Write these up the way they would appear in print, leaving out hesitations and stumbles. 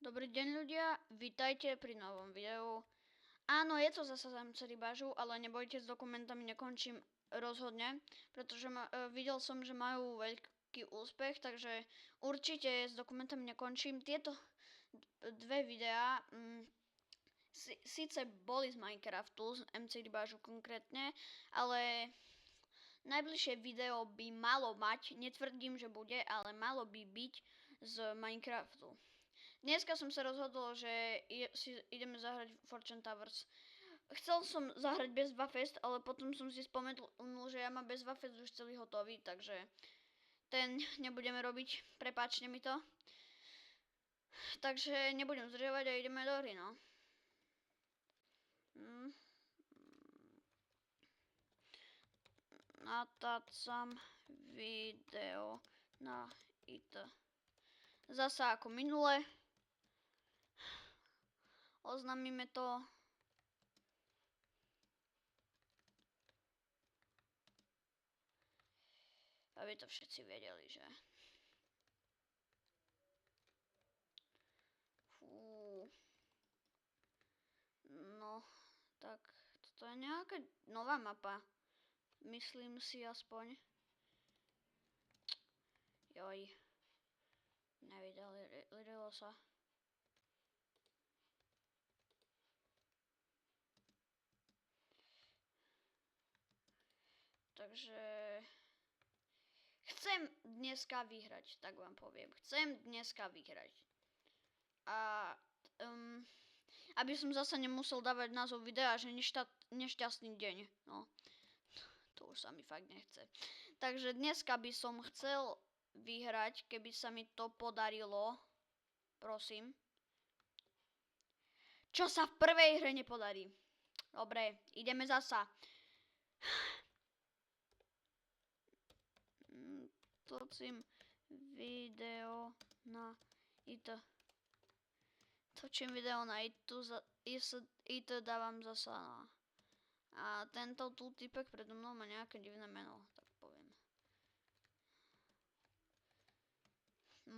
Dobrý deň ľudia, vítajte pri novom videu. Áno, je to zasa MC Rybážu, ale nebojte, s dokumentami nekončím rozhodne, pretože videl som, že majú veľký úspech, takže určite s dokumentami nekončím. Tieto dve videá síce boli z Minecraftu, z MC Rybážu konkrétne, ale najbližšie video by malo mať, netvrdím, že bude, ale malo by byť z Minecraftu. Dneska som sa rozhodol, že si ideme zahrať Fortune Towers. Chcel som zahrať bez Fest, ale potom som si spomenul, že ja mám bez Fest už celý hotový, takže ten nebudeme robiť, prepáčte mi to. Takže nebudem zdržiavať a ideme do hry, no. Natáčam video na IT. Zasa ako minule. Oznámime to. Aby to všetci vedeli, že... Fú. No, tak toto je nejaká nová mapa. Myslím si aspoň. Joj. Nevidelo sa. Takže chcem dneska vyhrať, tak vám poviem. Chcem dneska vyhrať. A aby som zasa nemusel dávať názov videa, že nešťastný deň. No, to už sa mi fakt nechce. Takže dneska by som chcel vyhrať, keby sa mi to podarilo. Prosím. Čo sa v prvej hre nepodarí. Dobre, ideme zasa. Točím video na IT. Točím video na IT dávam zasa na... A tento tu typek predo mnou má nejaké divné meno, tak poviem.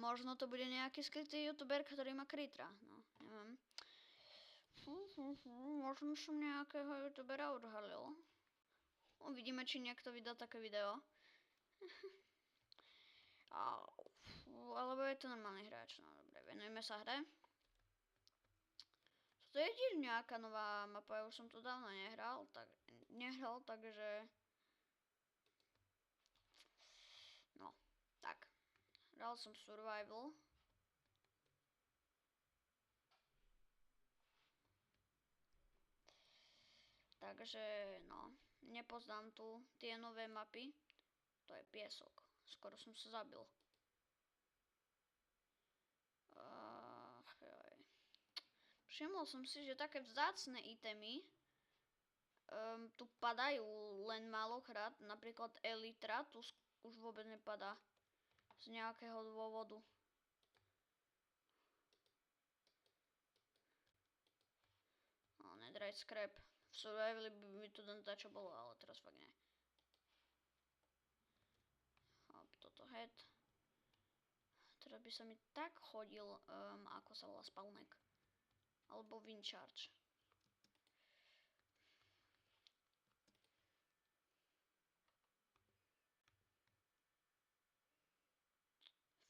Možno to bude nejaký skrytý youtuber, ktorý má krytra, no, neviem. Možno som nejakého youtubera odhalil. Uvidíme, či niekto vydá také video. Alebo je to normálny hráč, no dobre, venujeme sa hre. To je tiež nejaká nová mapa, ja už som tu dávno nehral, takže... No, tak. Hral som Survival. Takže, no, nepoznám tu tie nové mapy. To je piesok. Skoro som sa zabil. Všimol som si, že také vzácne itemy tu padajú len málokrát. Napríklad Elytra tu už vôbec nepadá. Z nejakého dôvodu. Netherite scrap. V Survivali by mi tu čo bolo, ale teraz fakt nie. Toto head. Teraz by sa mi tak chodil, ako sa volá spawnek. Alebo Wincharge.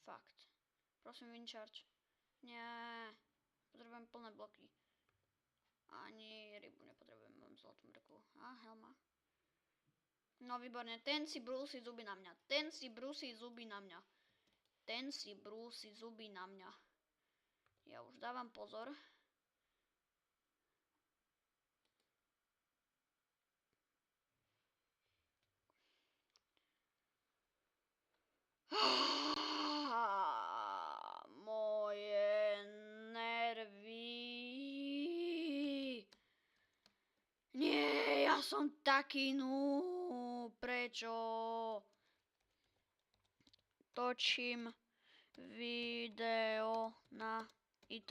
Fakt. Prosím, Wincharge. Nie. Potrebujem plné bloky. Ani rybu nepotrebujem, mám zlatú mrku. A helma. No výborne, ten si brúsi zuby na mňa. Ten si brúsi zuby na mňa. Ten si brúsi zuby na mňa. Ja už dávam pozor. Moje nervy. Nie, ja som taký noob. Prečo? Točím video na IT.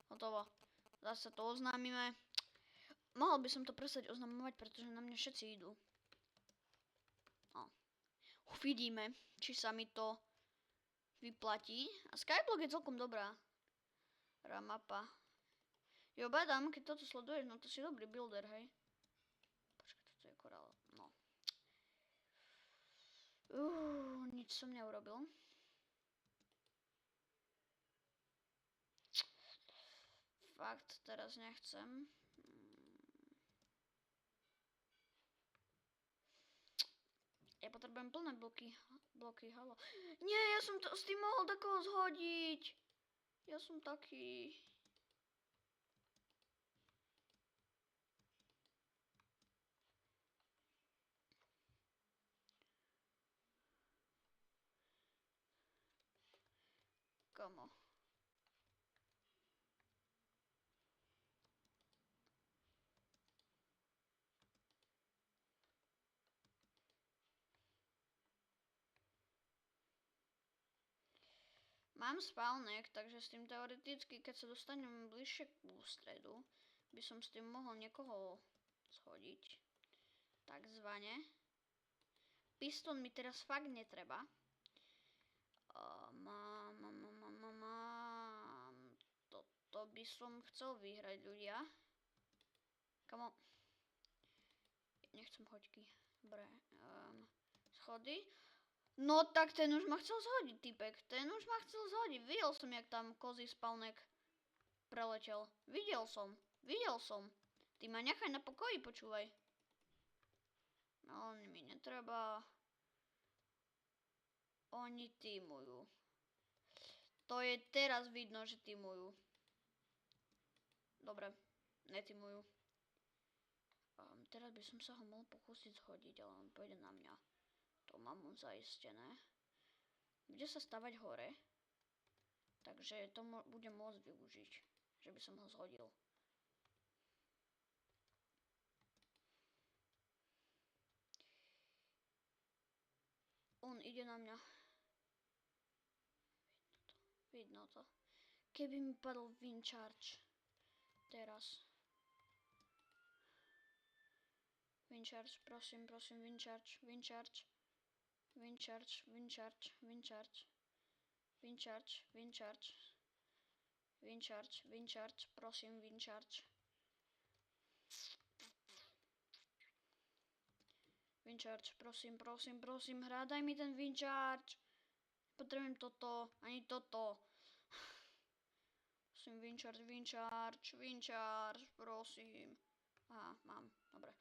Hotovo. Zase to oznámime. Mohol by som to prestať oznamovať, pretože na mňa všetci idú. No. Uvidíme, či sa mi to vyplatí. A Skyblock je celkom dobrá. Mapa. Jo, badám, keď toto sleduješ, no to si dobrý builder, hej. Počkaj, toto je korál, no. Nič som neurobil. Fakt, teraz nechcem. Ja potrebujem plné bloky, halo. Nie, ja som to s tým mohol takoho zhodiť. Ja som taký... Kamo. Mám spawnek, takže s tým teoreticky, keď sa dostanem bližšie k ústredu, by som s tým mohol niekoho zhodiť. Takzvané. Pistón mi teraz fakt netreba. Toto by som chcel vyhrať, ľudia. Kamo. Nechcem hoďky. Dobre. Schody. No tak ten už ma chcel zhodiť, typek. Ten už ma chcel zhodiť. Videl som, jak tam kozí spawnek preletel. Videl som. Ty ma nechaj na pokoji, počúvaj. No, mi netreba. Oni týmujú. To je teraz vidno, že týmujú. Dobre, netýmujú. Teraz by som sa ho mohol pokúsiť zhodiť, ale on pôjde na mňa. To mám mu zaistené. Bude sa stavať hore. Takže to budem môcť využiť. Že by som ho zhodil. On ide na mňa. Vidno to. Keby mi padol wind charge. Teraz. Wind charge, prosím, wind charge. Wind charge, prosím, wind charge. Wind charge, prosím, hra, daj mi ten wind charge. Potrebujem toto, ani toto. Prosím, wind charge, prosím. Aha, mám, dobre.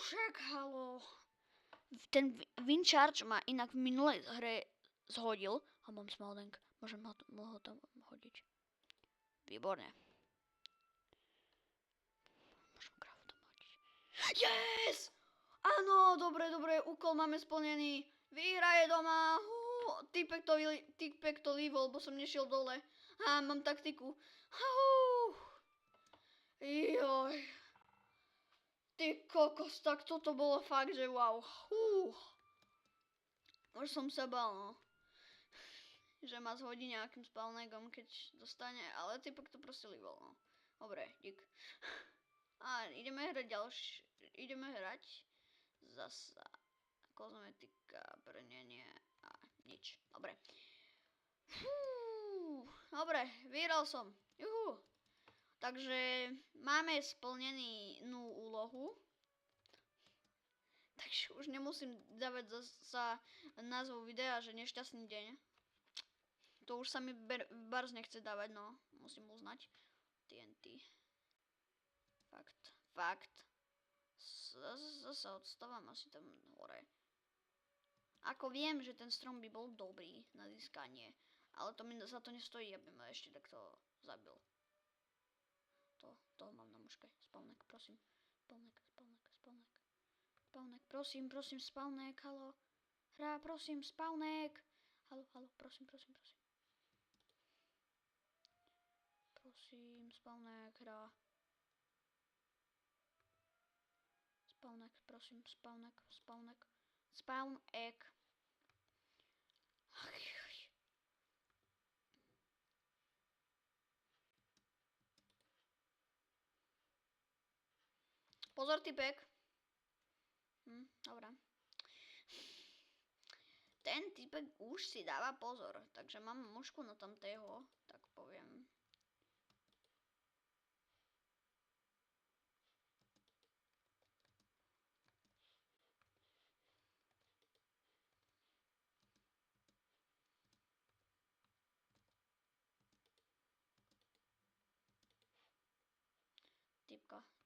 Však, halo. Ten wind charge ma inak v minulej hre zhodil. A mám smoldenk. Môžem ho tam hodiť. Výborne. Môžem craftom hodiť. Yes! Áno, dobre, úkol máme splnený. Výhra je doma. Typek to líbol, lebo som nešiel dole. Mám taktiku. Joj. Ty kokos, tak toto bolo fakt, že wow. Už som sa bál, no. Že ma zhodí nejakým spawnekom, keď dostane, ale typek to proste líbol, no. Dobre, dík. A ideme hrať zasa kozmetika, brnenie a nič. Dobre. Dobre, vyhral som. Juhu. Takže máme splnenú úlohu. Takže už nemusím dávať zasa názov videa, že nešťastný deň. To už sa mi bars nechce dávať, no. Musím uznať. TNT. Fakt. Zasa odstávam asi tam hore. Ako viem, že ten strom by bol dobrý na získanie. Ale to mi za to nestojí, aby ma ešte takto zabil. Toho mám na muške. Spawnek, prosím. Spawnek, prosím, spawnek, halo. Hra, prosím, spawnek. Halo, prosím. Prosím, spawnek, hra. Spawnek, prosím, spawnek. Spawn egg. Pozor, typek. Dobre. Ten typek už si dáva pozor, takže mám mušku na tamtého, tak poviem.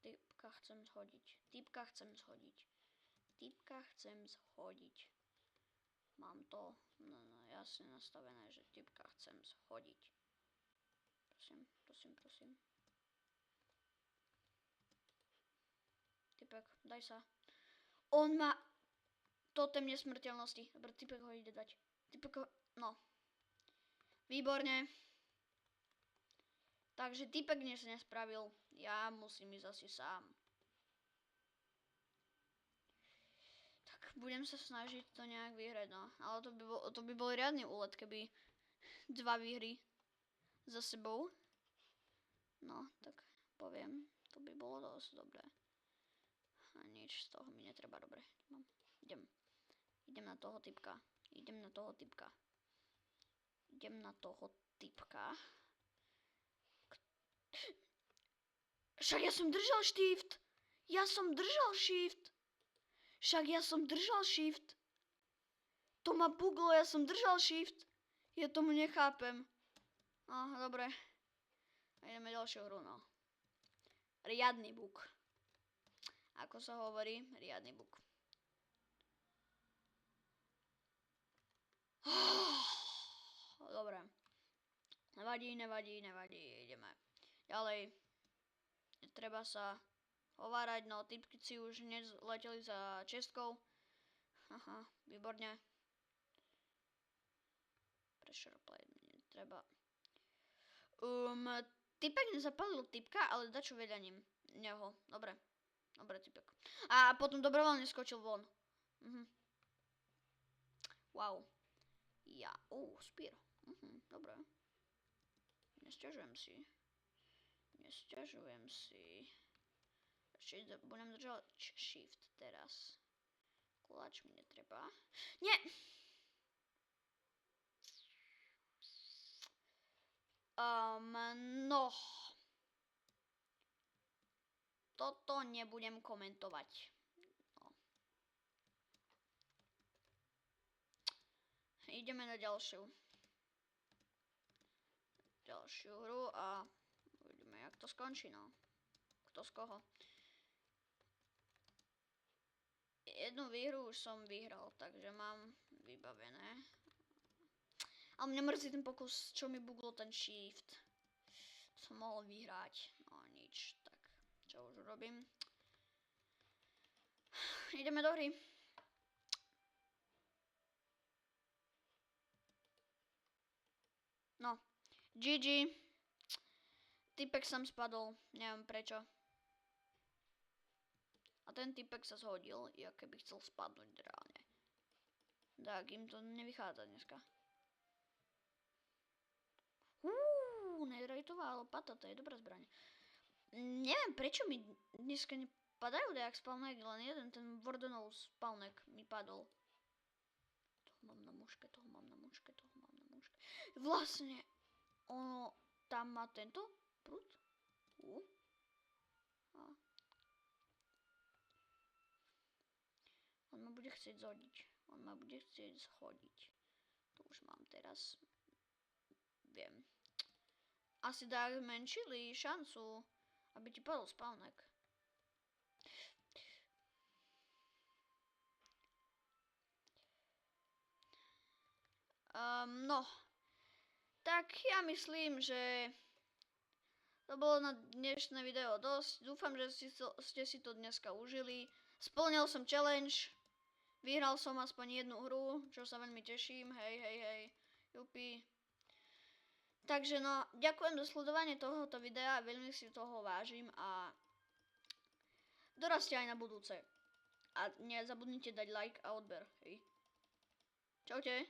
Typka chcem zhodiť. Typka chcem zhodiť. Mám to jasne nastavené, že typka chcem zhodiť. Prosím. Typek, daj sa. On má totem nesmrteľnosti. Dobre, typek ho ide dať. No. Výborne. Takže typek nič nespravil. Ja musím ísť asi sám. Tak budem sa snažiť to nejak vyhrať, no. Ale to by bol riadny úlet, keby 2 výhry za sebou. No, tak poviem. To by bolo dosť dobré. A nič z toho mi netreba, dobre. Idem na toho typka. Však ja som držal shift. To ma buglo, ja som držal shift. Ja tomu nechápem. No, dobre. A ideme ďalšiu hru, no. Riadny bug. Ako sa hovorí, riadny bug. Dobre. Nevadí, ideme. Ďalej. Treba sa hovárať, no typky si už leteli za čestkou. Aha, výborne. Pressure play, treba. Typek nezapalil typka, ale dačo vedľa neho. Dobre, typek. A potom dobrovoľne skočil von. Wow. Spear. Dobre. Nesťažujem si. Ešte budem držať shift teraz. Kulač mi netreba. Nie! No. Toto nebudem komentovať. No. Ideme na ďalšiu hru a uvidíme, jak to skončí, no. Kto z koho. Jednu výhru už som vyhral, takže mám vybavené. Ale mňa mrzí ten pokus, čo mi buglo ten shift. Som mohol vyhrať. No nič, tak čo už urobím. Ideme do hry. No, GG. Typek sam spadol, neviem prečo. A ten typek sa zhodil, jak keby chcel spadnúť reálne. Tak im to nevychádza dneska. Netheriteová lopata, to je dobrá zbraň. Neviem, prečo mi dneska nepadajú dejak spawnek, len jeden, ten Wardenov spawnek mi padol. Toho mám na muške. Vlastne, ono tam má tento prúd. On ma bude chcieť zhodiť. To už mám teraz. Viem. Asi tak zmenšili šancu, aby ti padol spawnek. No. Tak ja myslím, že to bolo na dnešné video dosť. Dúfam, že ste si to dneska užili. Splnil som challenge. Vyhral som aspoň jednu hru, čo sa veľmi teším. Hej. Jupi. Takže no, ďakujem za sledovanie tohoto videa, veľmi si toho vážim a dorazte aj na budúce. A nezabudnite dať like a odber, hej. Čaute.